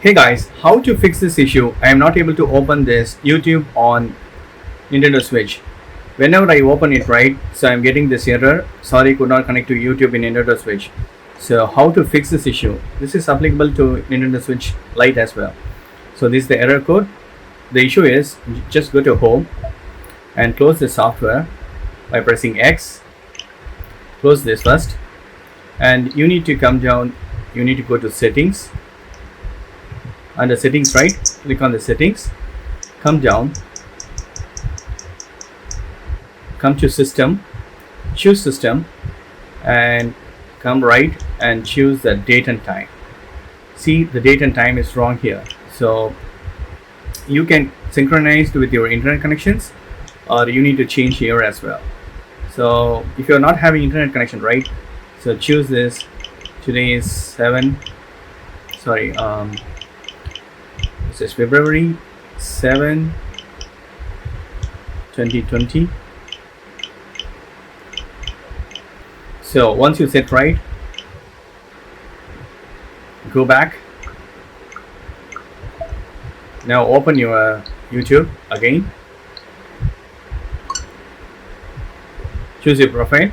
Hey guys, how to fix this issue? I am not able to open this YouTube on Nintendo Switch. Whenever I open it, right, so I'm getting this error. Sorry, could not connect to YouTube in Nintendo Switch. So how to fix this issue? This is applicable to Nintendo Switch Lite as well. So this is the error code. The issue is just go to home and close the software by pressing X. Close this first, and you need to come down. You need to go to settings. Under settings, right, click on the settings, come down, come to system, choose system, and come right and choose the date and time. See, the date and time is wrong here, so you can synchronize with your internet connections, or you need to change here as well. So if you're not having internet connection, right, so choose this. Today is this is February 7, 2020. So once you set right, go back. Now open your YouTube again. Choose your profile.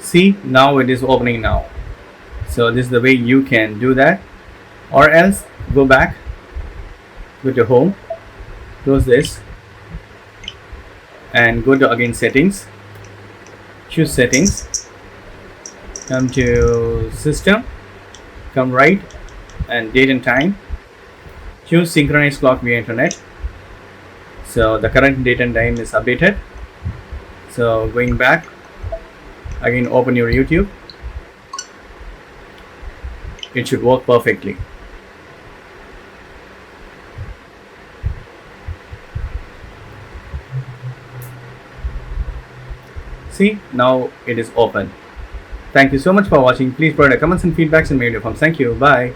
See, now it is opening now. So this is the way you can do that. Or else go back, go to home, close this, and go to again settings, choose settings, come to system, come right and date and time, choose synchronize clock via internet. So the current date and time is updated. So going back, again open your YouTube. It should work perfectly. See, now it is open. Thank you so much for watching. Please provide comments and feedbacks in my video forms. Thank you. Bye.